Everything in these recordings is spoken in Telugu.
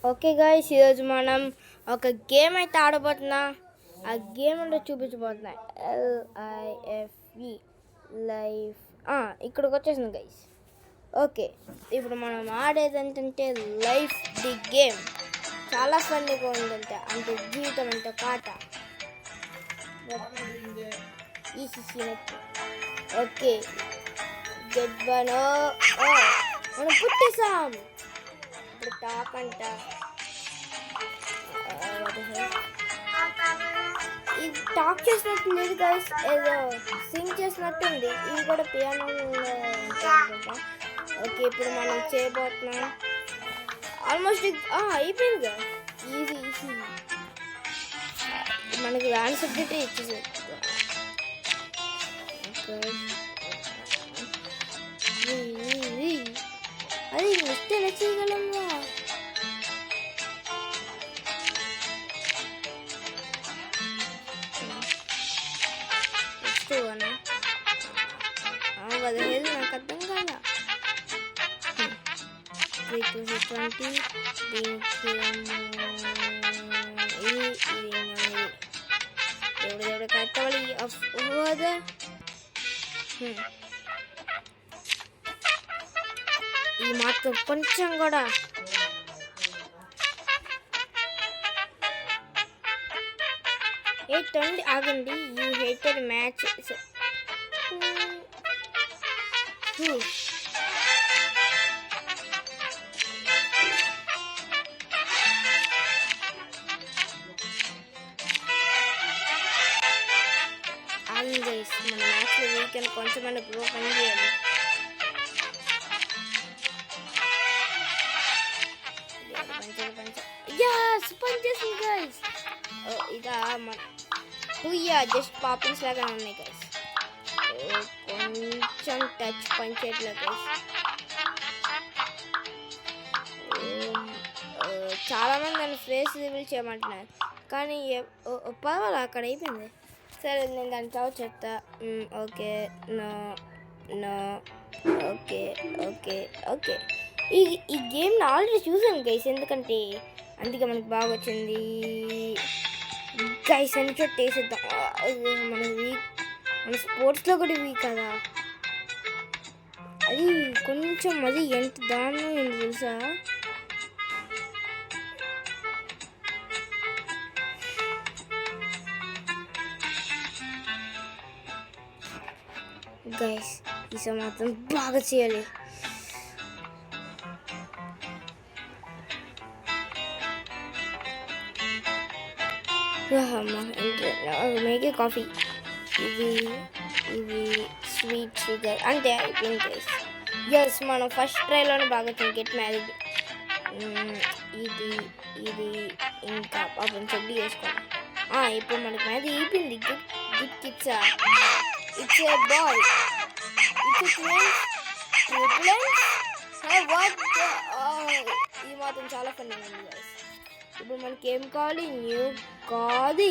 ఓకే గైస్, ఈరోజు మనం ఒక గేమ్ అయితే ఆడబోతున్నా. ఆ గేమ్ అంటే చూపించబోతున్నా. LIFE లైఫ్ ఇక్కడికి వచ్చేసింది గైస్. ఓకే, ఇప్పుడు మనం ఆడేది ఏంటంటే లైఫ్ ది గేమ్. చాలా ఫన్నీగా ఉందంటే, అంటే జీవితం అంటే పాట ఓకే గెట్ వన్. మనం పుట్టేసాం. ఇప్పుడు టాక్ అంట. ఇది టాక్ చేసినట్టు లేదు గైస్, ఏదో సింగ్ చేసినట్టు ఉంది. ఇది కూడా పియానో అనుకుంటా. ఓకే, ఇప్పుడు మనం చేయబోతున్నాం. ఆల్మోస్ట్ అయిపోయిందిగా. Easy easy. మనకి దాని సబ్జెక్టే ఇచ్చేసి అది నెక్స్ట్ ఎలా చేయగలమా? పదిహేను నాకు అర్థం కాదా. 3 దీనికి దేవుడు కట్టవాలి. ఈ మాత్రం కొంచెం కూడా ఏంటండి, ఆగండి. You hated match. మన మ్యాచ్లో వీకెండ్ కొంచెం గ్రో పని చేయాలి. పనిచేసింది గైస్. ఇదా జస్ట్ పాపింగ్స్ లాగా ఉన్నాయి గైస్. కొంచెం టచ్ పనిచేయట్లేదు గైస్. చాలామంది నన్ను ఫేస్ రివీల్ చేయమంటున్నారు, కానీ పర్వాలేదు, అక్కడ అయిపోయింది. సరే, నేను దాన్ని చావు చెప్తా. Okay, no no. Okay okay okay. ఈ గేమ్ని ఆల్రెడీ చూసాను గైస్, ఎందుకంటే అందుకే మనకు బాగా వచ్చింది గైస్. అన్ని చోట వేసేద్దాం. మన వీక్, మన స్పోర్ట్స్లో కూడా వీక్ కదా. అది కొంచెం అది ఎంత దారుణం ఉంది తెలుసా. గైస్, ఈసారి మాత్రం బాగా చేయాలి. మేకే కాఫీ. ఇవి స్వీట్ షుగర్ అంటే అయిపోయింది గైస్. ఎస్, మనం ఫస్ట్ ట్రైలోనే బాగా వచ్చింది. Get married. ఇది ఇంకా పాపం చెడ్డి వేసుకోవాలి. ఇప్పుడు మనకి మ్యారేజ్ అయిపోయింది. గిఫ్ట్ ఇచ్చా. It's a boy. ఇది మాత్రం చాలా ఫన్నీ ఉంది గైస్. ఇప్పుడు మనకి ఏం కావాలి? న్యూ కాదు,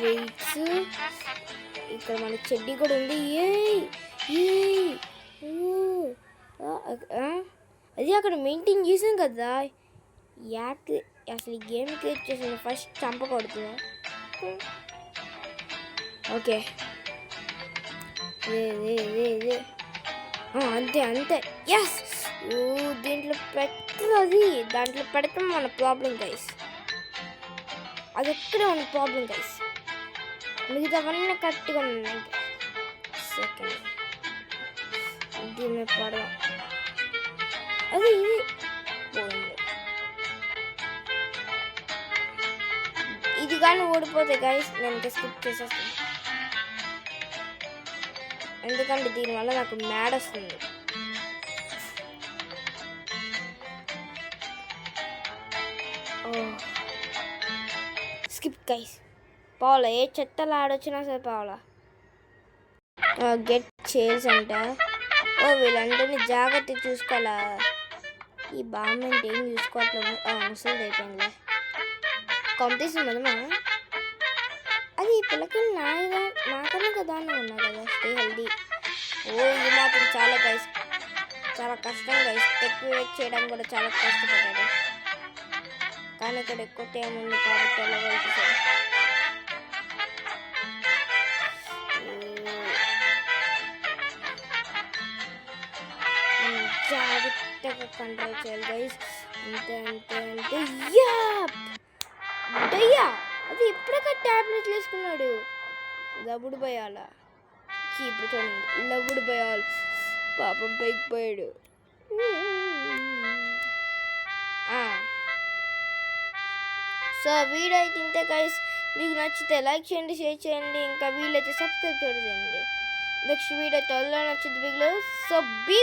వెయిట్స్. ఇక్కడ మనకి చెడ్డీ కూడా ఉంది. అది అక్కడ మెయింటైన్ చేసాం కదా. యాక్ అసలు ఈ గేమ్ క్రియేట్ చేసింది ఫస్ట్ చంపకూడదు. ఓకే, అంతే. ఎస్, దీంట్లో పెట్టదు. దాంట్లో పెడతాం మన ప్రాబ్లం గైస్. అది ఎక్కడే ఉన్న ప్రాబ్లం గైస్. మిగతావన్నీ కరెక్ట్గా ఉన్నాయి. సెకండ్ దీన్ని పడదాం. అది పోయింది. ఇది కానీ ఓడిపోతే గైస్ నేను ఇంకా స్కిప్ చేసేస్తాను, ఎందుకంటే దీనివల్ల నాకు మ్యాడ్ వస్తుంది. Skip guys. పావులా ఏ చెత్తలు ఆడొచ్చినా సరే పావులా. గెట్ చైర్స్ అంట. వీళ్ళందరినీ జాగ్రత్తగా చూసుకోవాలా. ఈ బామ్మ ఏం చూసుకోవట్లేదు. ముసలిది అయిపోయిందిలే. కాంపిటీషన్ మనమా. అది ఈ పిల్లకి నాకన్నా కదా ఉన్నా కదా. Stay healthy. ఇది మాత్రం చాలా గైస్ చాలా కష్టం గైస్. టెక్ వివేక్ చేయడానికి కూడా చాలా కష్టపడ్డాడు. కానీ ఇక్కడ ఎక్కువ టైం ఉంది కాబట్టి ఎలా వెళ్తాడు. జాగ్రత్తగా కంట్రోల్ చేయాలి గైస్. అంతే అంతే అంతే. దయ్యా అది ఇప్పుడే ట్యాబ్లెట్లు వేసుకున్నాడు. లవుడు భయాల ఇప్పుడు చూడండి. లవుడు భయాలు పాపం పైకి పోయాడు. సో వీడియో అయితే ఇంతే గైస్. మీకు నచ్చితే లైక్ చేయండి, షేర్ చేయండి, ఇంకా వీలైతే సబ్స్క్రైబ్ చేయండి. నెక్స్ట్ వీడియో త్వరలో నచ్చింది బిగ్లో. So be